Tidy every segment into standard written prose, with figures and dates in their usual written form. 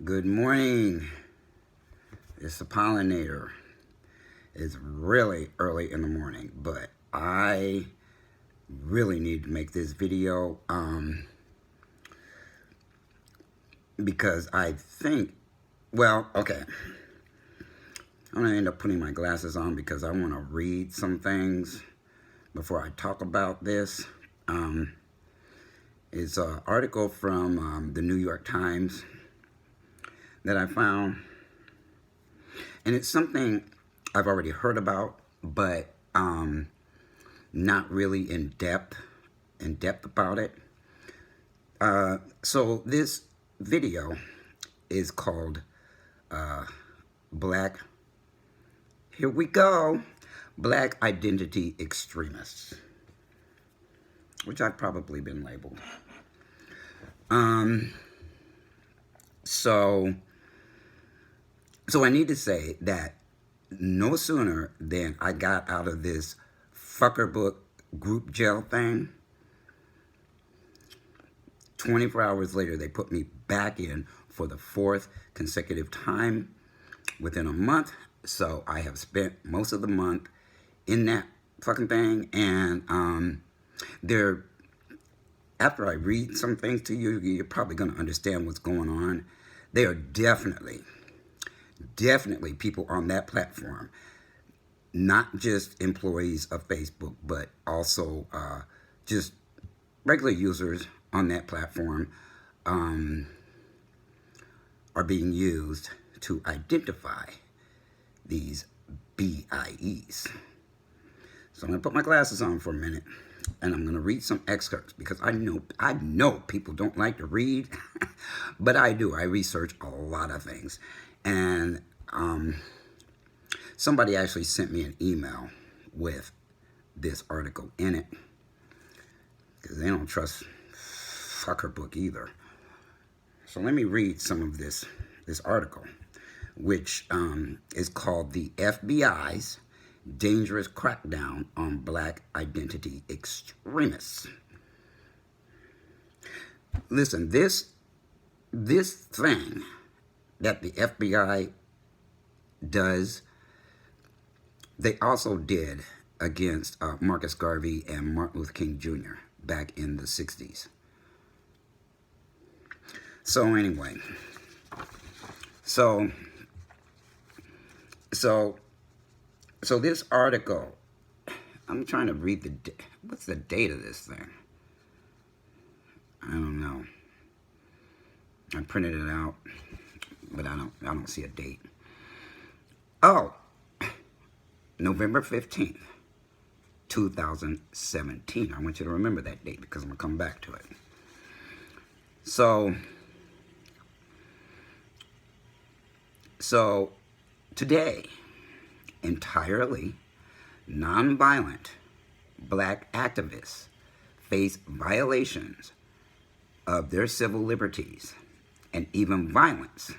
Good morning. It's the pollinator. It's really early in the morning, but I really need to make this video because I think, okay. I'm going to end up putting my glasses on because I want to read some things before I talk about this. It's an article from the New York Times that I found. And it's something I've already heard about, but not really in depth about it. So this video is called here we go, Black Identity Extremists, which I've probably been labeled. So I need to say that no sooner than I got out of this fucker book group jail thing, 24 hours later, they put me back in for the 4th consecutive time within a month. So I have spent most of the month in that fucking thing. And after I read some things to you, you're probably going to understand what's going on. There are definitely people on that platform, not just employees of Facebook, but also just regular users on that platform are being used to identify these B.I.Es. So I'm going to put my glasses on for a minute, and I'm going to read some excerpts because I know people don't like to read, but I do. I research a lot of things. And somebody actually sent me an email with this article in it because they don't trust fucker book either. So let me read some of this article, which is called The F.B.I.'s Dangerous Crackdown on Black Identity Extremists. Listen, this thing that the F.B.I. does, they also did against Marcus Garvey and Martin Luther King Jr. back in the 60s. So anyway, so this article, I'm trying to read what's the date of this thing? I don't know. I printed it out, but I don't see a date. Oh, November 15th, 2017. I want you to remember that date because I'm going to come back to it. So today, entirely nonviolent black activists face violations of their civil liberties and even violence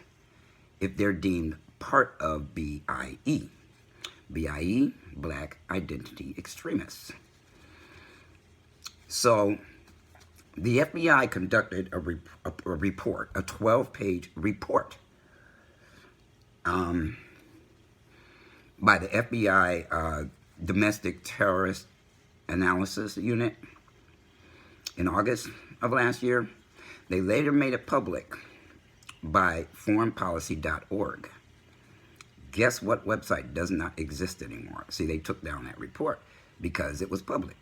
if they're deemed part of B.I.E. B.I.E, Black Identity Extremists. So the F.B.I. conducted a report, a 12-page report by the F.B.I. Domestic Terrorist Analysis Unit in August of last year. They later made it public by foreignpolicy.org. Guess what website does not exist anymore? See, they took down that report because it was public.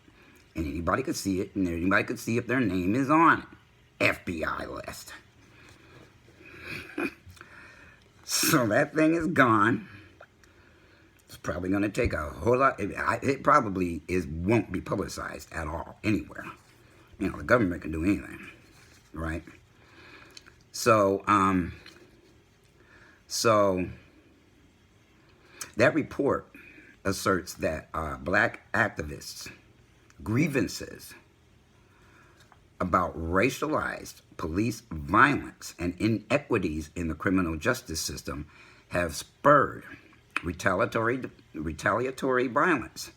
And anybody could see it, and anybody could see if their name is on it. F.B.I. list. So that thing is gone. It's probably going to take a whole lot. It probably won't be publicized at all anywhere. You know, the government can do anything, right? So that report asserts that black activists' grievances about racialized police violence and inequities in the criminal justice system have spurred retaliatory violence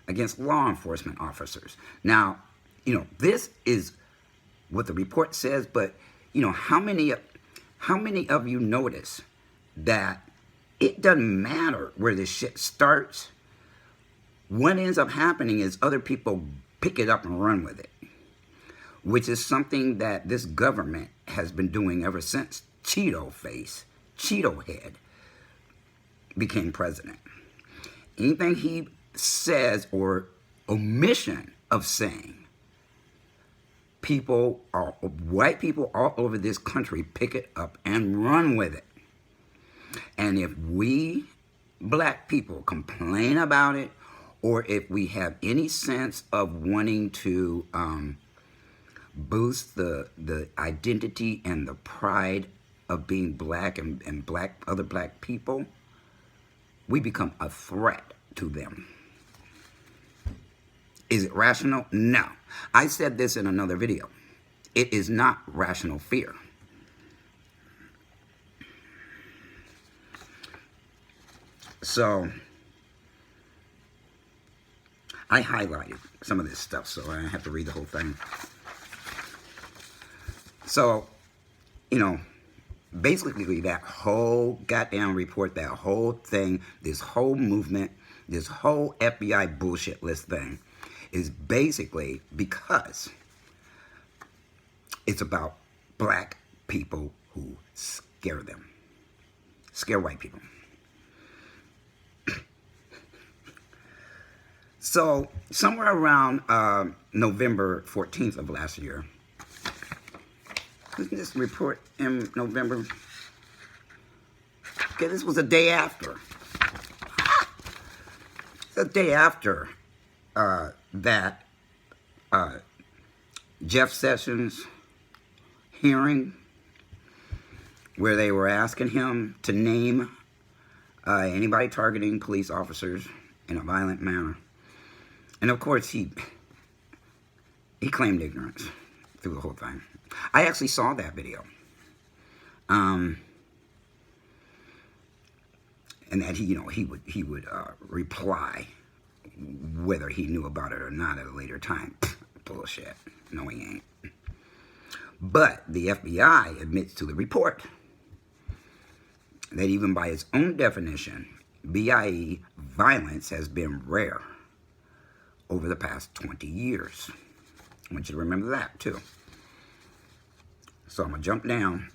against law enforcement officers. Now, you know, this is what the report says, but, you know, how many How many of you notice that it doesn't matter where this shit starts? What ends up happening is other people pick it up and run with it, which is something that this government has been doing ever since Cheeto Head became president. Anything he says or omission of saying, white people all over this country pick it up and run with it. And if we black people complain about it, or if we have any sense of wanting to boost the identity and the pride of being black and other black people, we become a threat to them. Is it rational? No. I said this in another video. It is not rational fear. So, I highlighted some of this stuff, so I have to read the whole thing. So, you know, basically that whole goddamn report, that whole thing, this whole movement, this whole FBI bullshit list thing is basically because it's about black people who scare them. Scare white people. So, somewhere around November 14th of last year, isn't this report in November? Okay, this was a day after. The day after that Jeff Sessions hearing, where they were asking him to name anybody targeting police officers in a violent manner. And of course, he claimed ignorance through the whole thing. I actually saw that video. And that he would reply whether he knew about it or not at a later time. Bullshit. No, he ain't. But the FBI admits to the report that even by its own definition, B.I.E. violence has been rare over the past 20 years. I want you to remember that, too. So I'm going to jump down.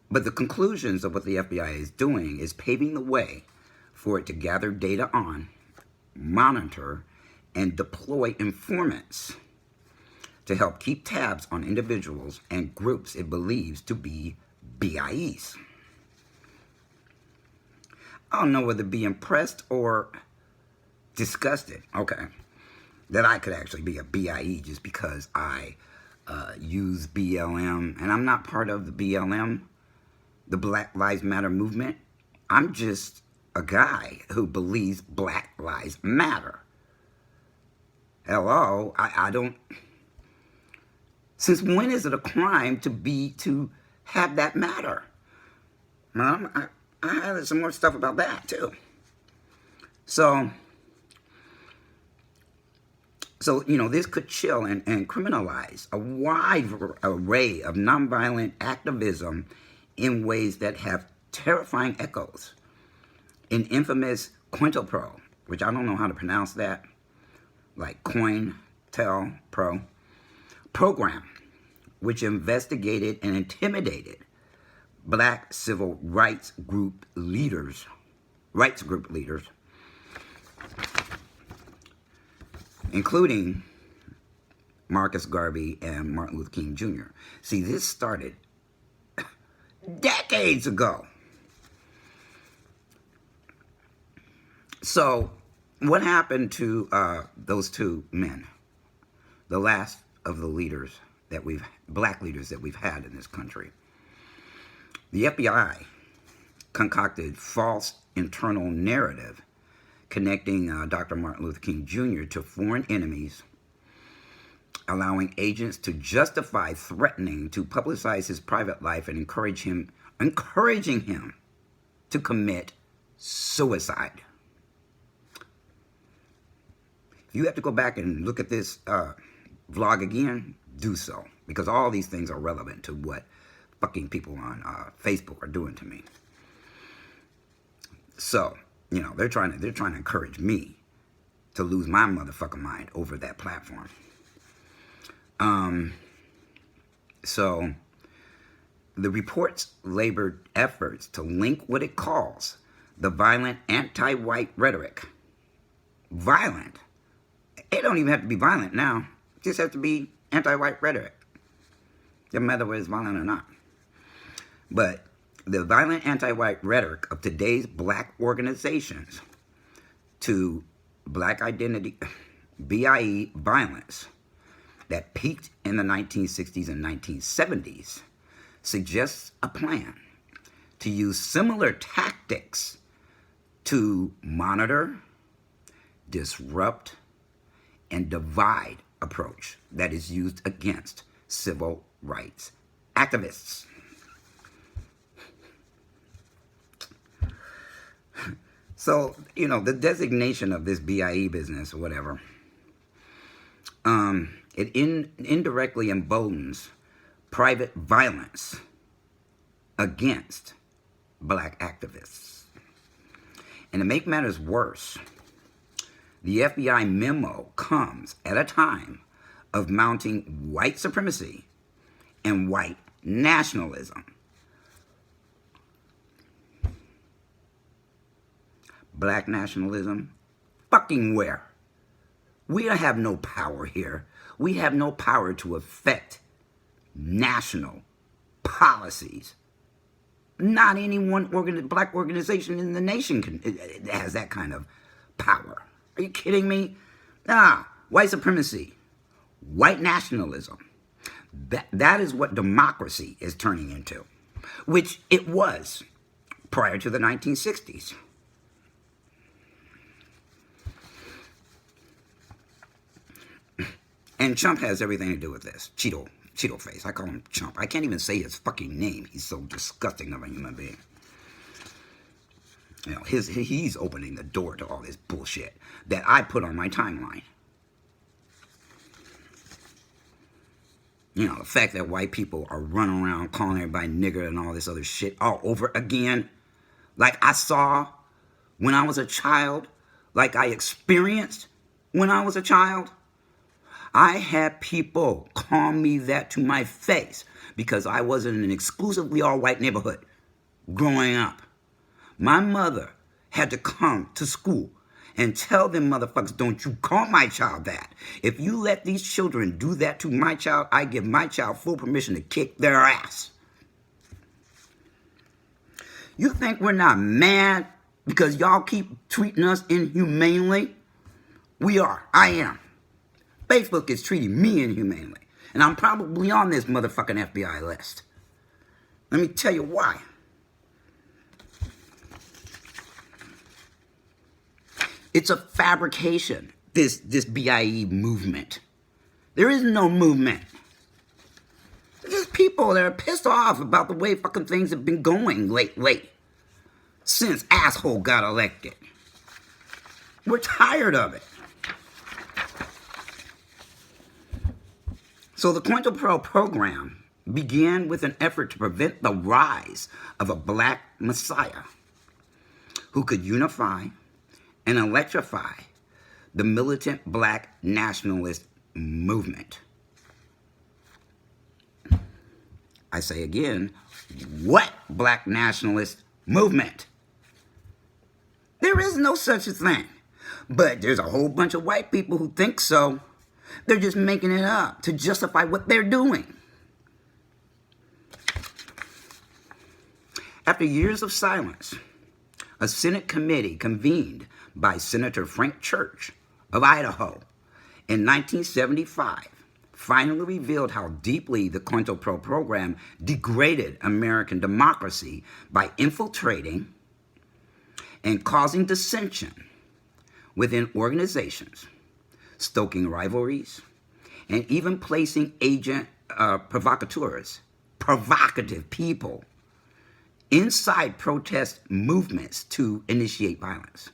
But the conclusions of what the FBI is doing is paving the way for it to gather data on, monitor, and deploy informants to help keep tabs on individuals and groups it believes to be B.I.Es. I don't know whether to be impressed or disgusted, okay, that I could actually be a B.I.E. just because I use BLM, and I'm not part of the BLM, the Black Lives Matter movement. I'm just a guy who believes Black Lives Matter. Hello, I don't. Since when is it a crime to have that matter? I have some more stuff about that too. So you know, this could chill and criminalize a wide array of nonviolent activism in ways that have terrifying echoes in infamous COINTELPRO, which I don't know how to pronounce that, like COINTELPRO, program, which investigated and intimidated black civil rights group leaders, including Marcus Garvey and Martin Luther King Jr. See, this started decades ago. So, what happened to those two men? The last of the leaders that black leaders that we've had in this country. The FBI concocted false internal narrative connecting Dr. Martin Luther King Jr. to foreign enemies, allowing agents to justify threatening to publicize his private life and encouraging him to commit suicide. If you have to go back and look at this vlog again, do so, because all these things are relevant to what fucking people on Facebook are doing to me. So, you know, they're trying to encourage me to lose my motherfucking mind over that platform. So the report's labored efforts to link what it calls the violent anti-white rhetoric. Violent. It don't even have to be violent now. It just has to be anti-white rhetoric. Doesn't matter whether it's violent or not. But the violent anti-white rhetoric of today's black organizations to black identity, B.I.E. violence that peaked in the 1960s and 1970s suggests a plan to use similar tactics to monitor, disrupt, and divide approach that is used against civil rights activists. So, you know, the designation of this B.I.E. business or whatever, it indirectly emboldens private violence against black activists. And to make matters worse, the F.B.I. memo comes at a time of mounting white supremacy and white nationalism. Black nationalism? Fucking where? We have no power here. We have no power to affect national policies. Not any one black organization in the nation has that kind of power. Are you kidding me? Nah, white supremacy, white nationalism. That is what democracy is turning into, which it was prior to the 1960s. And Trump has everything to do with this. Cheeto face. I call him Trump. I can't even say his fucking name. He's so disgusting of a human being. You know, he's opening the door to all this bullshit that I put on my timeline. You know, the fact that white people are running around calling everybody nigger and all this other shit all over again. Like I saw when I was a child. Like I experienced when I was a child. I had people call me that to my face because I was in an exclusively all-white neighborhood growing up. My mother had to come to school and tell them motherfuckers, don't you call my child that. If you let these children do that to my child, I give my child full permission to kick their ass. You think we're not mad because y'all keep treating us inhumanely? We are. I am. Facebook is treating me inhumanely. And I'm probably on this motherfucking F.B.I. list. Let me tell you why. It's a fabrication, this B.I.E. movement. There is no movement. There's just people that are pissed off about the way fucking things have been going lately. Since asshole got elected. We're tired of it. So the COINTELPRO program began with an effort to prevent the rise of a black messiah who could unify and electrify the militant black nationalist movement. I say again, what black nationalist movement? There is no such a thing. But there's a whole bunch of white people who think so. They're just making it up to justify what they're doing. After years of silence, a Senate committee convened by Senator Frank Church of Idaho in 1975 finally revealed how deeply the COINTELPRO program degraded American democracy by infiltrating and causing dissension within organizations, stoking rivalries, and even placing agent provocateurs, provocative people, inside protest movements to initiate violence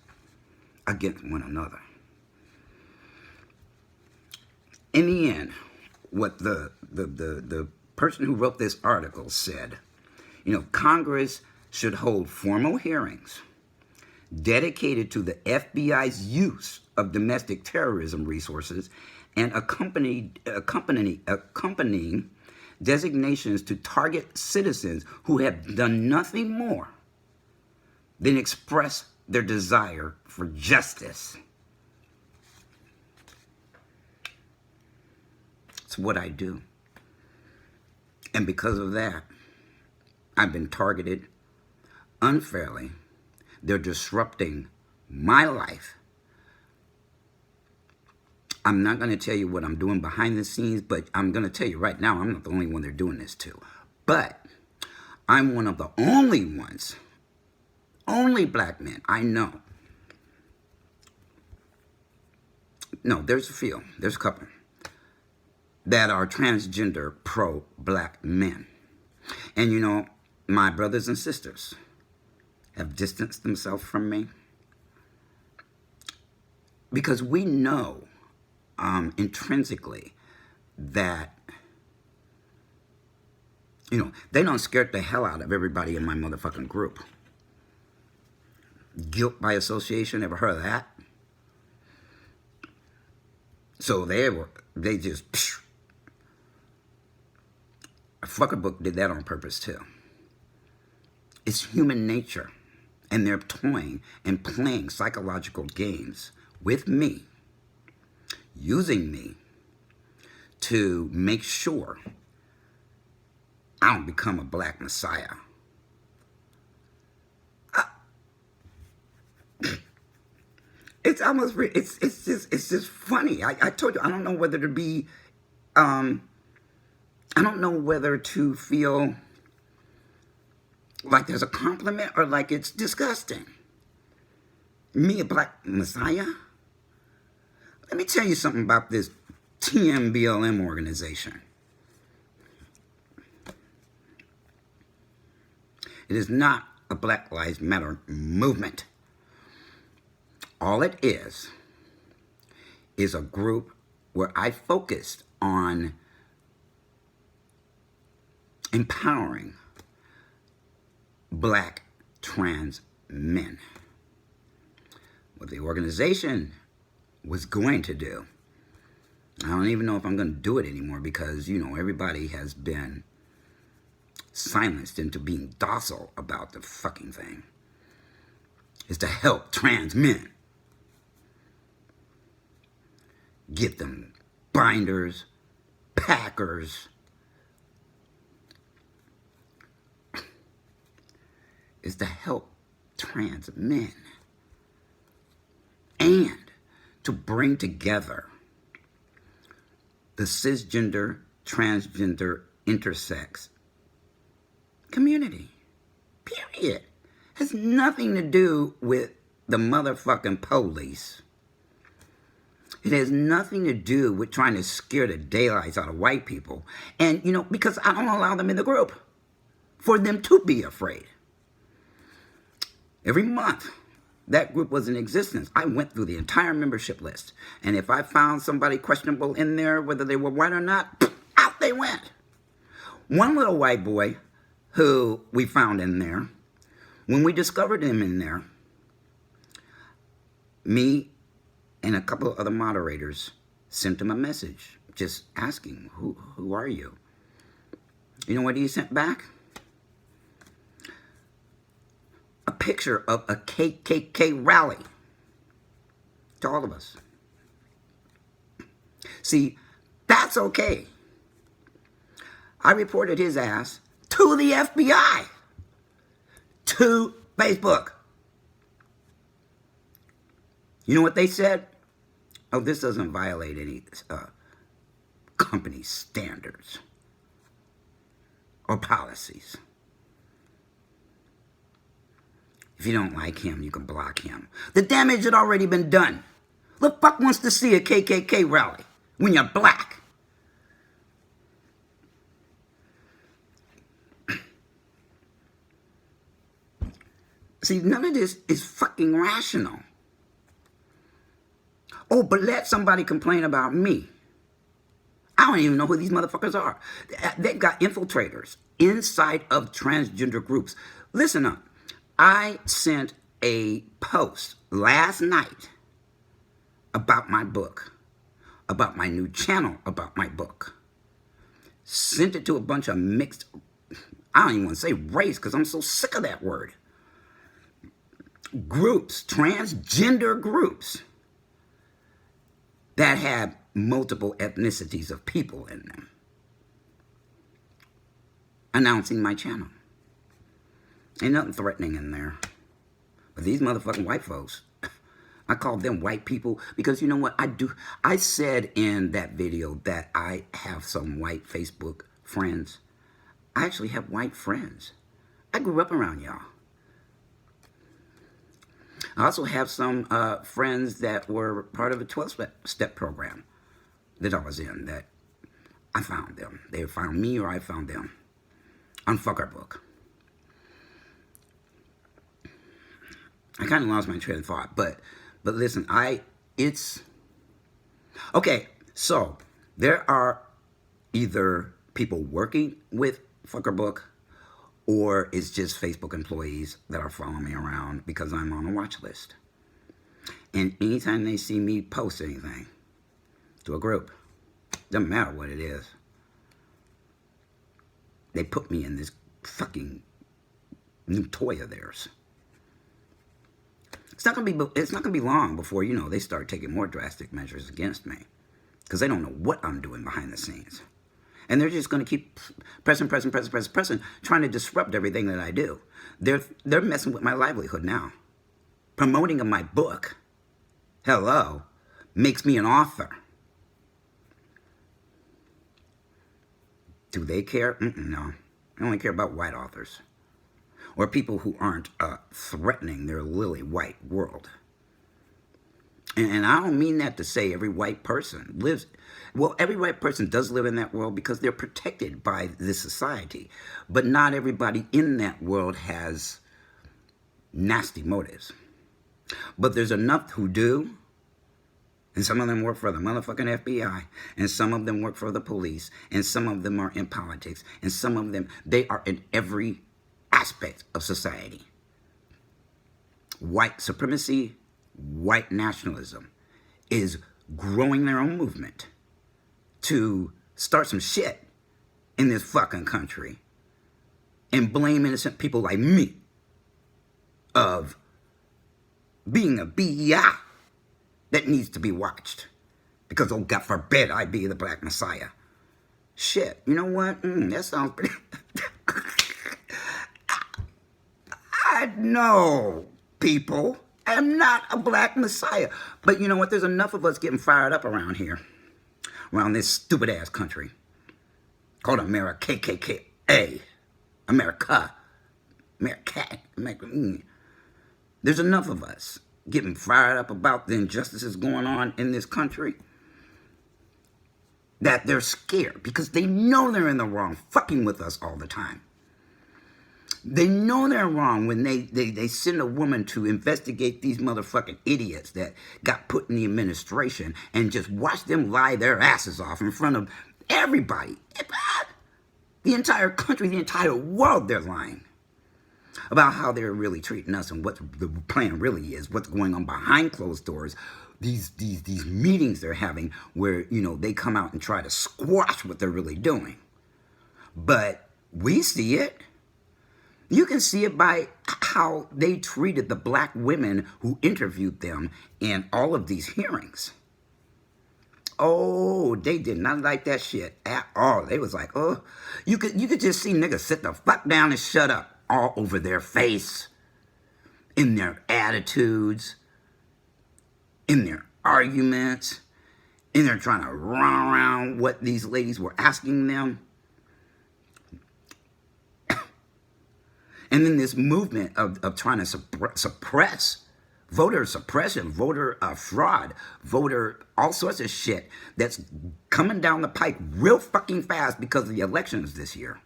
against one another. In the end, what the person who wrote this article said. Congress should hold formal hearings dedicated to the FBI's use of domestic terrorism resources and accompanying designations to target citizens who have done nothing more than express their desire for justice. It's what I do. And because of that, I've been targeted unfairly. They're disrupting my life. I'm not going to tell you what I'm doing behind the scenes, but I'm going to tell you right now, I'm not the only one they're doing this to. But I'm one of the only ones, only black men I know. No, there's a few, there's a couple, that are transgender pro-black men. And my brothers and sisters have distanced themselves from me because we know intrinsically that they done scared the hell out of everybody in my motherfucking group. Guilt by association, ever heard of that? So they just Fuckerbook did that on purpose too. It's human nature. And they're toying and playing psychological games with me, using me to make sure I don't become a black messiah. It's almost, it's just funny. I told you, I don't know whether to be, I don't know whether to feel like there's a compliment or like it's disgusting. Me, a black messiah? Let me tell you something about this TMBLM organization. It is not a Black Lives Matter movement. All it is a group where I focused on empowering black trans men. What the organization was going to do, I don't even know if I'm going to do it anymore because, everybody has been silenced into being docile about the fucking thing, is to help trans men. Get them binders, packers, is to help trans men and to bring together the cisgender, transgender, intersex community. Period. Has nothing to do with the motherfucking police. It has nothing to do with trying to scare the daylights out of white people. And, because I don't allow them in the group for them to be afraid. Every month that group was in existence, I went through the entire membership list. And if I found somebody questionable in there, whether they were white or not, out they went. One little white boy who we found in there, when we discovered him in there, me and a couple of other moderators sent him a message just asking, who are you? You know what he sent back? A picture of a KKK rally to all of us. See, that's okay. I reported his ass to the F.B.I, to Facebook. You know what they said? Oh, this doesn't violate any company standards or policies. If you don't like him, you can block him. The damage had already been done. The fuck wants to see a KKK rally when you're black? See, none of this is fucking rational. Oh, but let somebody complain about me. I don't even know who these motherfuckers are. They've got infiltrators inside of transgender groups. Listen up. I sent a post last night about my book, about my new channel, about my book. Sent it to a bunch of mixed, I don't even want to say race because I'm so sick of that word. Groups, transgender groups that have multiple ethnicities of people in them, announcing my channel. Ain't nothing threatening in there. But these motherfucking white folks, I call them white people because you know what I do? I said in that video that I have some white Facebook friends. I actually have white friends. I grew up around y'all. I also have some friends that were part of a 12-step program that I was in, that I found them. They found me or I found them on Fuck Our Book. I kind of lost my train of thought, but listen, okay, so there are either people working with Fuck Our Book, or it's just Facebook employees that are following me around because I'm on a watch list. And anytime they see me post anything to a group, doesn't matter what it is, they put me in this fucking new toy of theirs. It's not gonna be long before, you know, they start taking more drastic measures against me because they don't know what I'm doing behind the scenes. And they're just going to keep pressing, trying to disrupt everything that I do. They're messing with my livelihood now. Promoting of my book, hello, makes me an author. Do they care? No. I only care about white authors. Or people who aren't threatening their lily white world. And I don't mean that to say every white person lives... Well, every white person does live in that world because they're protected by this society. But not everybody in that world has nasty motives. But there's enough who do. And some of them work for the motherfucking F.B.I. And some of them work for the police. And some of them are in politics. And some of them, they are in every aspect of society. White supremacy, white nationalism is growing their own movement to start some shit in this fucking country and blame innocent people like me of being a B.I. that needs to be watched because, oh, God forbid I be the Black Messiah. Shit, you know what? That sounds pretty... I know, people. I am not a Black Messiah. But you know what? There's enough of us getting fired up around here. Around this stupid-ass country called America, KKKA. America. There's enough of us getting fired up about the injustices going on in this country that they're scared because they know they're in the wrong, fucking with us all the time. They know they're wrong when they send a woman to investigate these motherfucking idiots that got put in the administration and just watch them lie their asses off in front of everybody. The entire country, the entire world, they're lying about how they're really treating us and what the plan really is, what's going on behind closed doors. These meetings they're having where, you know, they come out and try to squash what they're really doing. But we see it. You can see it by how they treated the black women who interviewed them in all of these hearings. Oh, they did not like that shit at all. They was like, oh, you could just see niggas sit the fuck down and shut up all over their face, in their attitudes, in their arguments, in there trying to run around what these ladies were asking them. And then this movement of trying to suppress voter suppression, voter fraud, voter all sorts of shit that's coming down the pike real fucking fast because of the elections this year.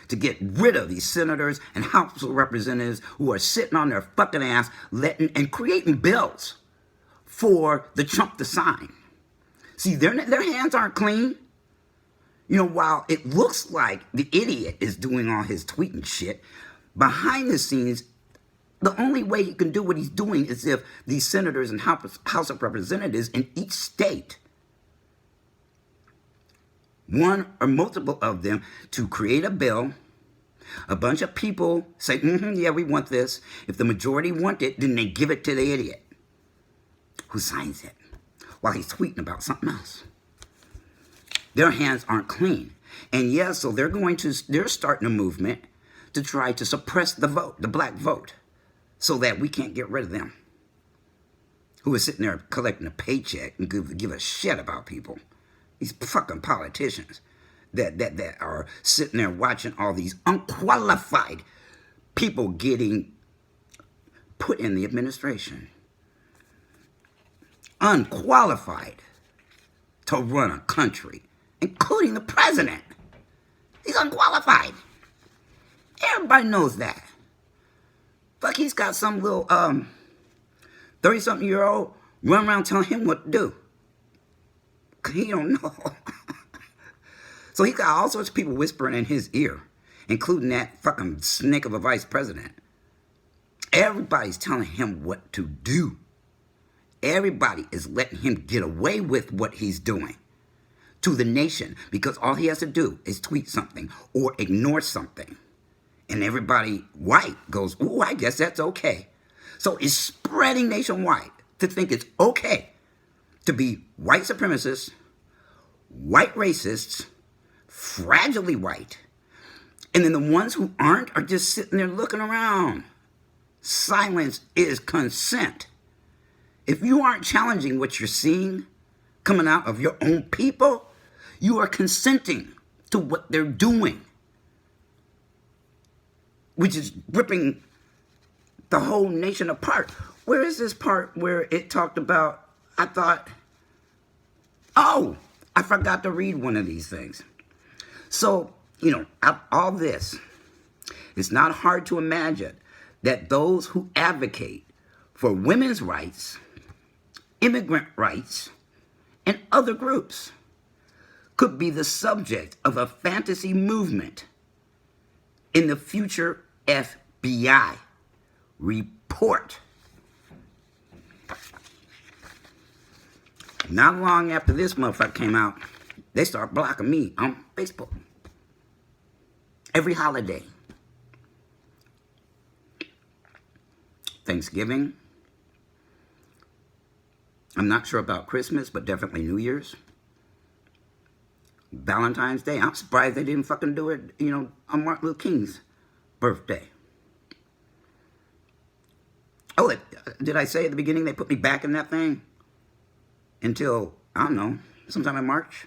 To get rid of these senators and House of Representatives who are sitting on their fucking ass and creating bills for the Trump to sign. See, their hands aren't clean. You know, while it looks like the idiot is doing all his tweeting shit, behind the scenes, the only way he can do what he's doing is if these senators and House of Representatives in each state, one or multiple of them, to create a bill. A bunch of people say, yeah, we want this. If the majority want it, then they give it to the idiot who signs it while he's tweeting about something else. Their hands aren't clean. And yeah, so they're starting a movement to try to suppress the vote, the black vote, so that we can't get rid of them, who are sitting there collecting a paycheck and give a shit about people. These fucking politicians that are sitting there watching all these unqualified people getting put in the administration. Unqualified to run a country, including the president. He's unqualified. Everybody knows that. Fuck, he's got some little 30-something-year-old run around telling him what to do. Cause he don't know. So he got all sorts of people whispering in his ear, including that fucking snake of a vice president. Everybody's telling him what to do. Everybody is letting him get away with what he's doing to the nation, because all he has to do is tweet something or ignore something. And everybody white goes, ooh, I guess that's okay. So it's spreading nationwide to think it's okay to be white supremacists, white racists, fragilely white, and then the ones who aren't are just sitting there looking around. Silence is consent. If you aren't challenging what you're seeing coming out of your own people, you are consenting to what they're doing, which is ripping the whole nation apart. Where is this part where it talked about, I thought, oh, I forgot to read one of these things. So, all this, it's not hard to imagine that those who advocate for women's rights, immigrant rights, and other groups could be the subject of a fantasy movement in the future F.B.I. report. Not long after this motherfucker came out, they start blocking me on Facebook. Every holiday. Thanksgiving. I'm not sure about Christmas, but definitely New Year's. Valentine's Day. I'm surprised they didn't fucking do it, on Martin Luther King's birthday. Oh, did I say at the beginning they put me back in that thing? Until, I don't know, sometime in March.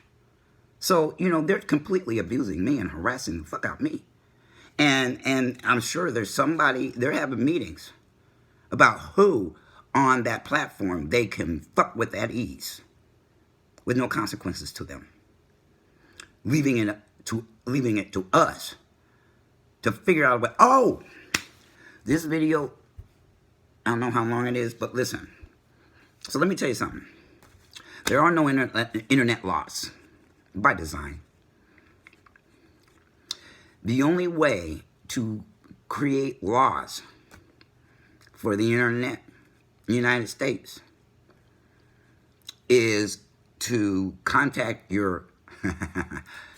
So, they're completely abusing me and harassing the fuck out of me. And I'm sure there's somebody, they're having meetings about who on that platform they can fuck with at ease, with no consequences to them. Leaving it to us to figure out what, oh, this video, I don't know how long it is, but listen. So let me tell you something. There are no internet laws by design. The only way to create laws for the internet in the United States is to contact your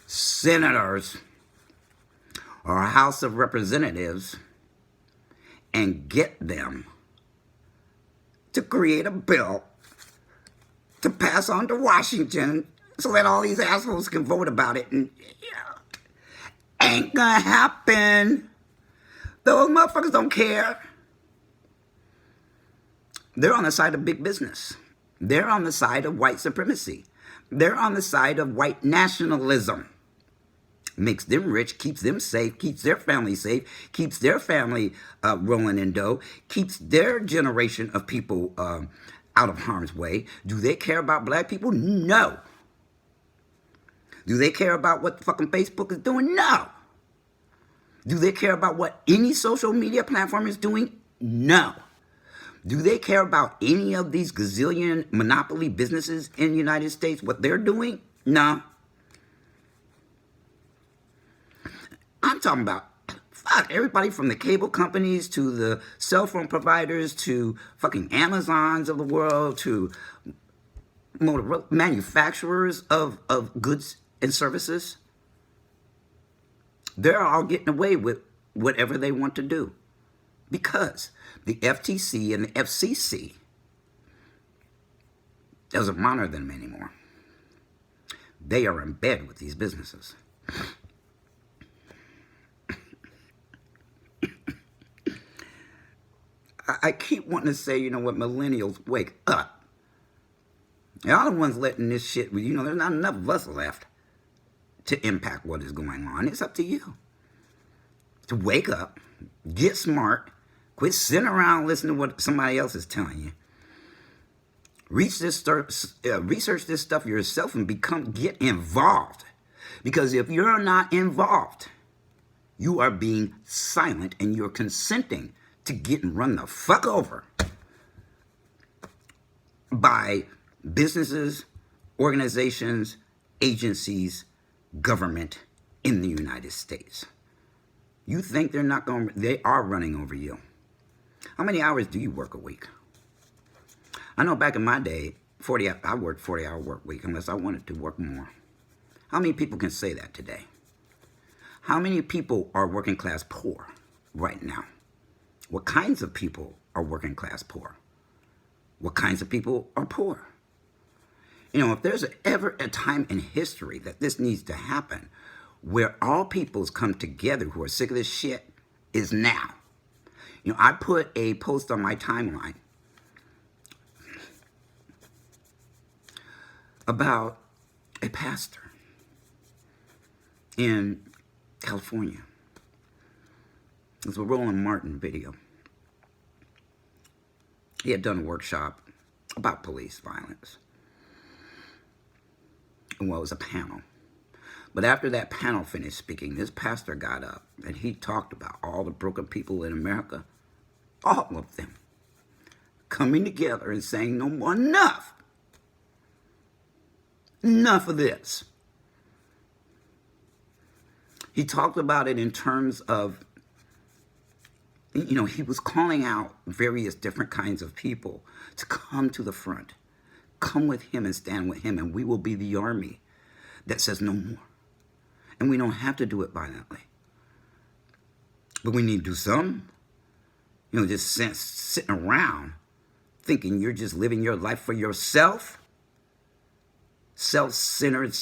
senators or House of Representatives and get them to create a bill to pass on to Washington so that all these assholes can vote about it. And ain't gonna happen. Those motherfuckers don't care. They're on the side of big business. They're on the side of white supremacy. They're on the side of white nationalism. Makes them rich, keeps them safe, keeps their family safe, keeps their family rolling in dough, keeps their generation of people out of harm's way. Do they care about black people? No. Do they care about what the fucking Facebook is doing? No. Do they care about what any social media platform is doing? No. Do they care about any of these gazillion monopoly businesses in the United States, what they're doing? No. I'm talking about, fuck, everybody from the cable companies to the cell phone providers to fucking Amazons of the world to manufacturers of goods and services. They're all getting away with whatever they want to do because the FTC and the FCC doesn't monitor them anymore. They are in bed with these businesses. I keep wanting to say, you know what, millennials, wake up. Y'all the ones letting this shit, you know, there's not enough of us left to impact what is going on. It's up to you to wake up, get smart, quit sitting around listening to what somebody else is telling you. Research this stuff yourself and get involved. Because if you're not involved, you are being silent and you're consenting to getting run the fuck over by businesses, organizations, agencies, government in the United States. You think they're not going, they are running over you. How many hours do you work a week? I know back in my day, I worked 40-hour work week unless I wanted to work more. How many people can say that today? How many people are working class poor right now? What kinds of people are working class poor? What kinds of people are poor? You know, if there's ever a time in history that this needs to happen, where all peoples come together who are sick of this shit, is now. You know, I put a post on my timeline about a pastor in California. It was a Roland Martin video. He had done a workshop about police violence. Well, it was a panel. But after that panel finished speaking, this pastor got up and he talked about all the broken people in America, all of them, coming together and saying, no more, enough. Enough of this. He talked about it in terms of, you know, he was calling out various different kinds of people to come to the front. Come with him and stand with him, and we will be the army that says no more. And we don't have to do it violently. But we need to do something. You know, just sitting around thinking you're just living your life for yourself. Self-centered,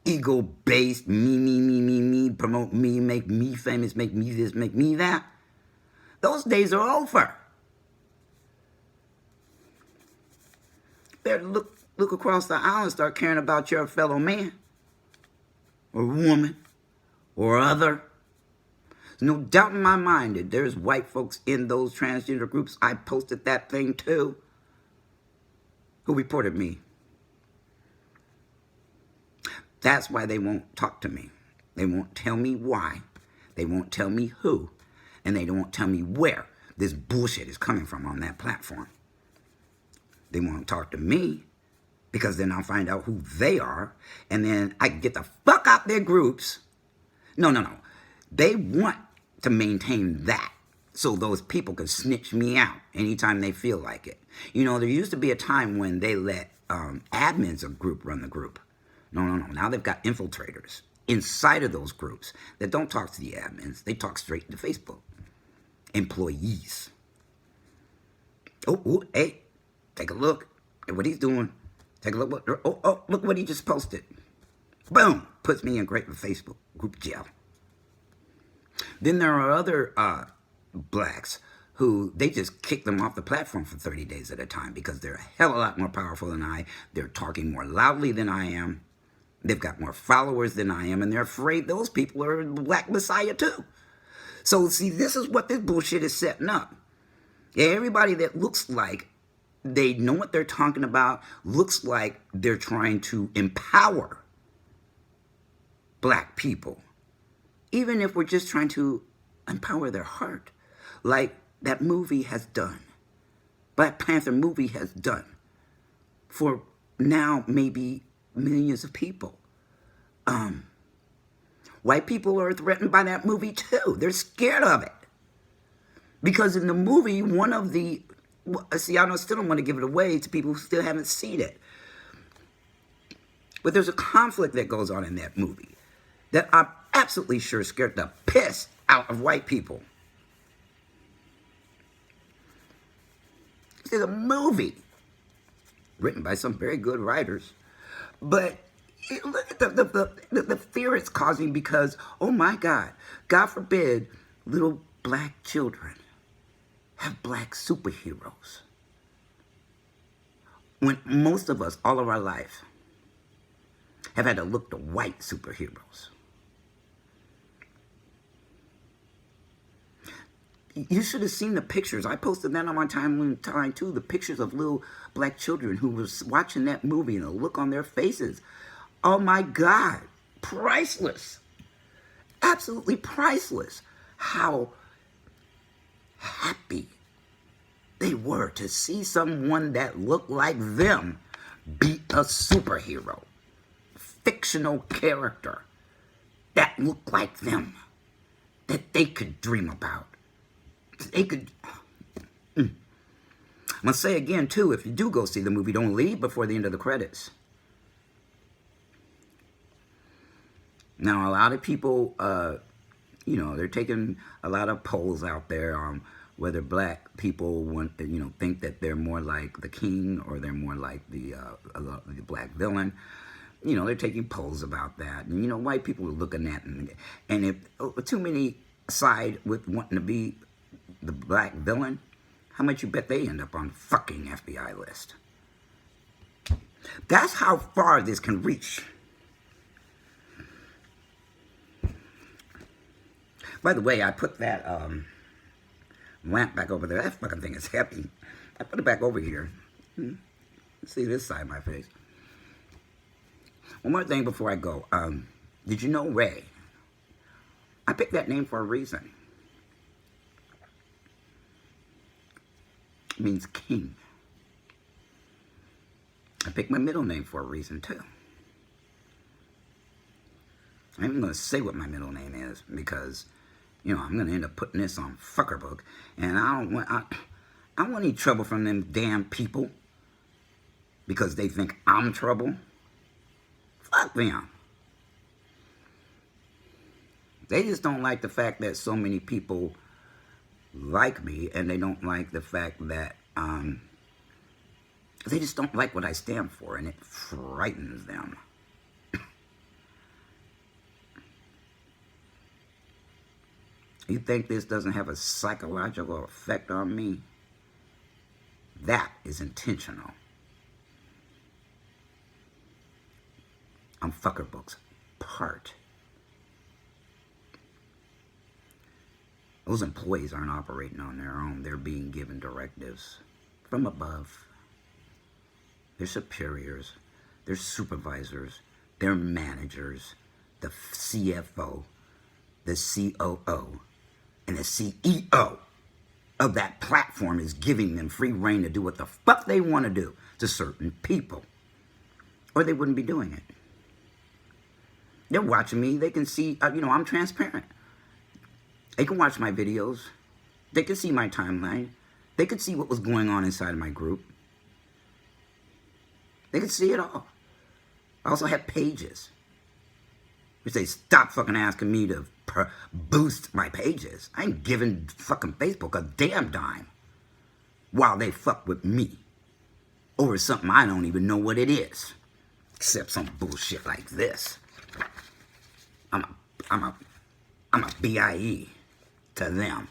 ego-based, me, promote me, make me famous, make me this, make me that. Those days are over. Better look across the aisle and start caring about your fellow man or woman or other. There's no doubt in my mind that there's white folks in those transgender groups. I posted that thing too. Who reported me. That's why they won't talk to me. They won't tell me why. They won't tell me who. And they won't tell me where this bullshit is coming from on that platform. They won't talk to me because then I'll find out who they are. And then I can get the fuck out their groups. No. They want to maintain that so those people can snitch me out anytime they feel like it. You know, there used to be a time when they let admins of group run the group. No. Now they've got infiltrators inside of those groups that don't talk to the admins. They talk straight to Facebook. Employees. Oh, hey, take a look at what he's doing. Take a look. Look what he just posted. Boom, puts me in great Facebook group jail. Then there are other blacks who they just kick them off the platform for 30 days at a time because they're a hell of a lot more powerful than I. They're talking more loudly than I am. They've got more followers than I am, and they're afraid those people are the black messiah too. So see, this is what this bullshit is setting up. Yeah, everybody that looks like they know what they're talking about, looks like they're trying to empower black people. Even if we're just trying to empower their heart, like that movie has done. Black Panther movie has done for now maybe millions of people. White people are threatened by that movie too. They're scared of it. Because in the movie, one of the... See, I still don't want to give it away to people who still haven't seen it. But there's a conflict that goes on in that movie that I'm absolutely sure scared the piss out of white people. It's a movie written by some very good writers. But look at the fear it's causing because, oh my God, God forbid, little black children have black superheroes. When most of us, all of our life, have had to look to white superheroes. You should have seen the pictures. I posted that on my timeline too. The pictures of little black children who was watching that movie and the look on their faces. Oh my God, priceless. Absolutely priceless. How happy they were to see someone that looked like them be a superhero. Fictional character that looked like them. That they could dream about. They could... I'm going to say again, too, if you do go see the movie, don't leave before the end of the credits. Now, a lot of people, you know, they're taking a lot of polls out there on whether black people want, you know, think that they're more like the king or they're more like the black villain. You know, they're taking polls about that. And, you know, white people are looking at it. And if too many side with wanting to be the black villain, how much you bet they end up on the fucking F.B.I list? That's how far this can reach. By the way, I put that lamp back over there. That fucking thing is heavy. I put it back over here. See this side of my face. One more thing before I go. Did you know Ray? I picked that name for a reason. It means king. I picked my middle name for a reason too. I'm even going to say what my middle name is because, you know, I'm going to end up putting this on Fuckerbook, and I don't want any trouble from them damn people because they think I'm trouble. Fuck them. They just don't like the fact that so many people like me, and they don't like the fact that they just don't like what I stand for, and it frightens them. You think this doesn't have a psychological effect on me? That is intentional. I'm Fuckerbook's part. Those employees aren't operating on their own. They're being given directives from above. Their superiors, their supervisors, their managers, the CFO, the COO, and the CEO of that platform is giving them free rein to do what the fuck they want to do to certain people. Or they wouldn't be doing it. They're watching me. They can see, you know, I'm transparent. They can watch my videos. They can see my timeline. They could see what was going on inside of my group. They could see it all. I also have pages. Which they stop fucking asking me to boost my pages. I ain't giving fucking Facebook a damn dime while they fuck with me over something I don't even know what it is. Except some bullshit like this. I'm a B.I.E. to them.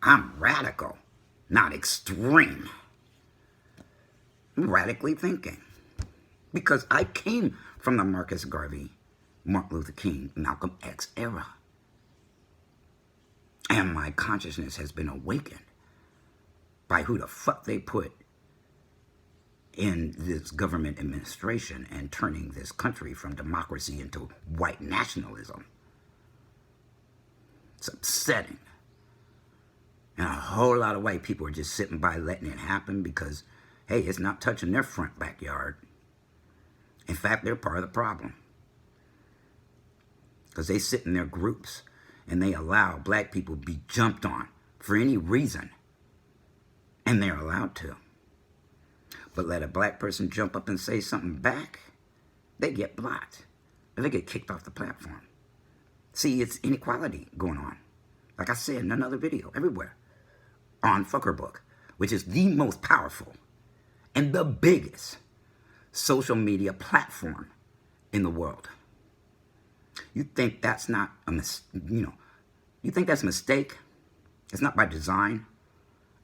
I'm radical, not extreme. I'm radically thinking. Because I came from the Marcus Garvey, Martin Luther King, Malcolm X era. And my consciousness has been awakened by who the fuck they put in this government administration and turning this country from democracy into white nationalism. It's upsetting. And a whole lot of white people are just sitting by letting it happen because, hey, it's not touching their front backyard. In fact, they're part of the problem. because they sit in their groups and they allow black people to be jumped on for any reason, and they're allowed to. But let a black person jump up and say something back, they get blocked, or they get kicked off the platform. See, it's inequality going on. Like I said in another video, everywhere. On Fuckerbook, which is the most powerful and the biggest social media platform in the world. You think that's not a you think that's a mistake? It's not by design?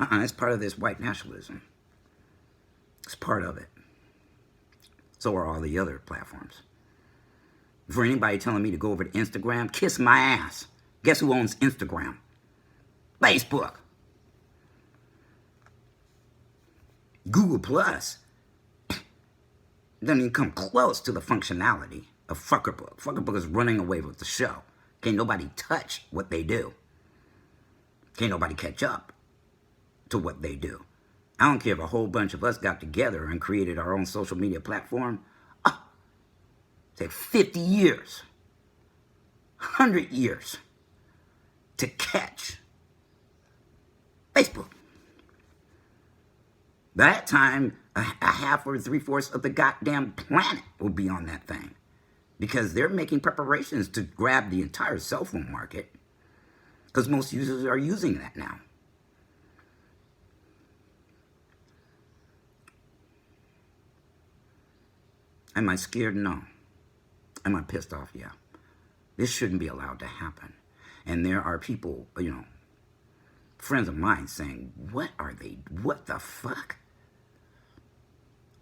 It's part of this white nationalism. It's part of it. So are all the other platforms. For anybody telling me to go over to Instagram, kiss my ass. Guess who owns Instagram? Facebook. Google Plus doesn't even come close to the functionality of Fuckerbook. Fuckerbook is running away with the show. Can't nobody touch what they do. Can't nobody catch up to what they do. I don't care if a whole bunch of us got together and created our own social media platform. Take 50 years, 100 years to catch Facebook. By that time, a half or 3/4 of the goddamn planet will be on that thing, because they're making preparations to grab the entire cell phone market, because most users are using that now. Am I scared? No. Am I pissed off? Yeah. This shouldn't be allowed to happen. And there are people, friends of mine saying, what the fuck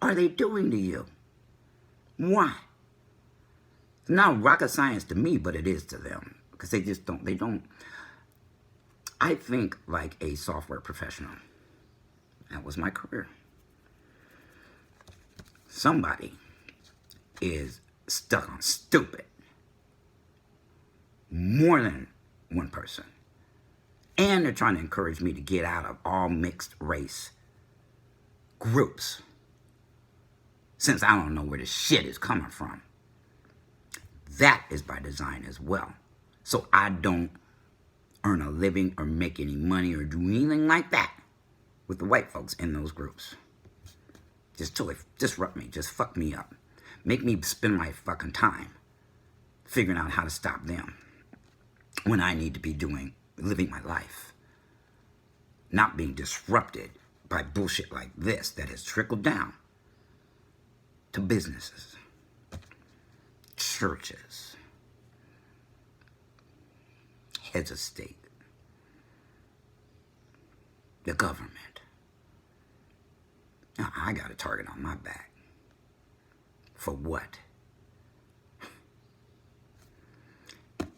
are they doing to you? Why? It's not rocket science to me, but it is to them. Because they don't. I think like a software professional. That was my career. Somebody is stuck on stupid. More than one person. And they're trying to encourage me to get out of all mixed race groups, since I don't know where this shit is coming from. That is by design as well. So I don't earn a living or make any money or do anything like that with the white folks in those groups. Just totally disrupt me, just fuck me up. Make me spend my fucking time figuring out how to stop them when I need to be living my life. Not being disrupted by bullshit like this that has trickled down to businesses, churches, heads of state, the government. Now I got a target on my back. For what?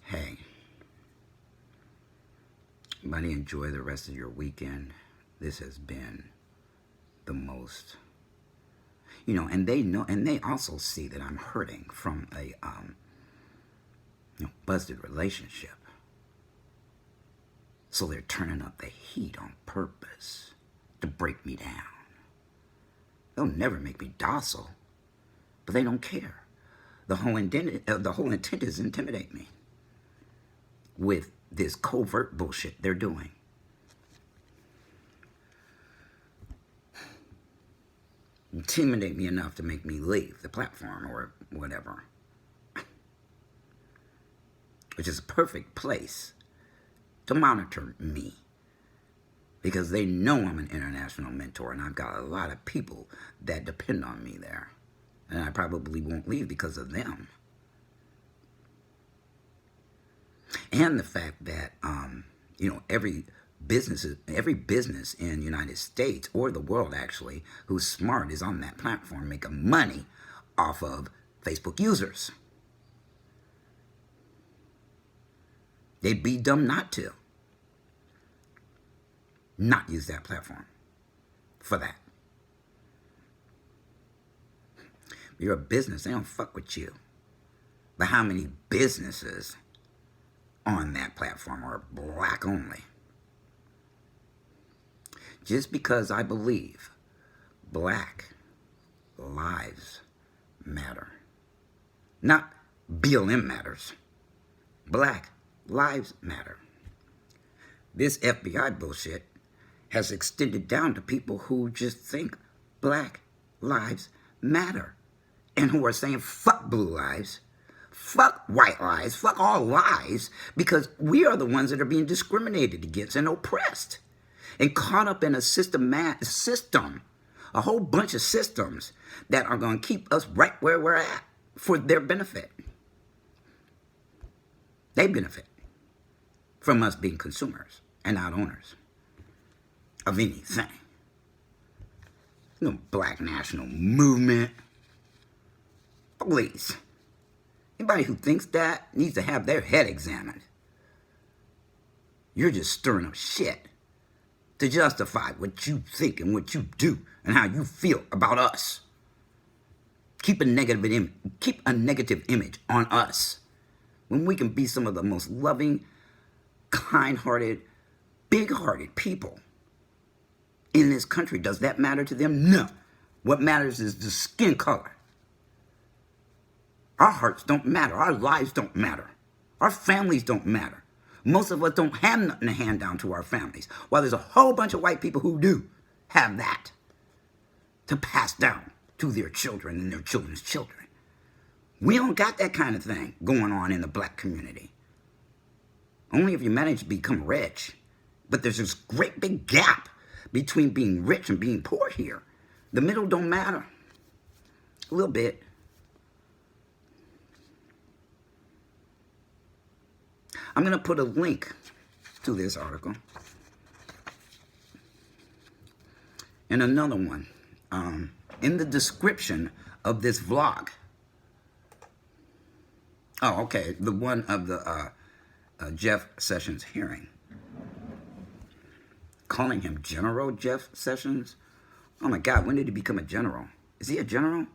Hey, everybody enjoy the rest of your weekend. This has been the most, and they know, and they also see that I'm hurting from a, busted relationship. So they're turning up the heat on purpose to break me down. They'll never make me docile. But they don't care. The whole intent is to intimidate me with this covert bullshit they're doing. Intimidate me enough to make me leave the platform or whatever. Which is a perfect place to monitor me. Because they know I'm an international mentor and I've got a lot of people that depend on me there. And I probably won't leave because of them. And the fact that, every business in the United States, or the world actually, who's smart is on that platform making money off of Facebook users. They'd be dumb not to. Not use that platform for that. You're a business, they don't fuck with you. But how many businesses on that platform are black only? Just because I believe black lives matter. Not BLM matters. Black Lives Matter. This FBI bullshit has extended down to people who just think Black Lives Matter and who are saying fuck blue lives, fuck white lives, fuck all lives, because we are the ones that are being discriminated against and oppressed and caught up in a system, a whole bunch of systems that are going to keep us right where we're at for their benefit. They benefit from us being consumers and not owners of anything. No black national movement. Please. Anybody who thinks that needs to have their head examined. You're just stirring up shit to justify what you think and what you do and how you feel about us. Keep a negative image on us when we can be some of the most loving, kind-hearted, big-hearted people in this country. Does that matter to them? No. What matters is the skin color. Our hearts don't matter. Our lives don't matter. Our families don't matter. Most of us don't have nothing to hand down to our families, while there's a whole bunch of white people who do have that to pass down to their children and their children's children. We don't got that kind of thing going on in the black community. Only if you manage to become rich. But there's this great big gap between being rich and being poor here. The middle don't matter. A little bit. I'm going to put a link to this article. And another one in the description of this vlog. Oh, okay. The one of the Jeff Sessions hearing. Calling him General Jeff Sessions? Oh my God, when did he become a general? Is he a general?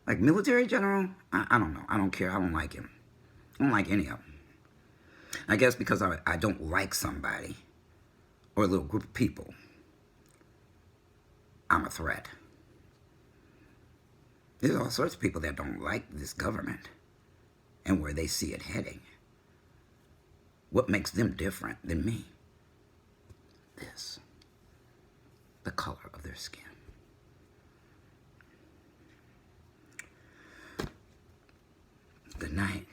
Like military general? I don't know. I don't care. I don't like him. I don't like any of them. I guess because I don't like somebody or a little group of people, I'm a threat. There's all sorts of people that don't like this government and where they see it heading. What makes them different than me? This. The color of their skin. Good night.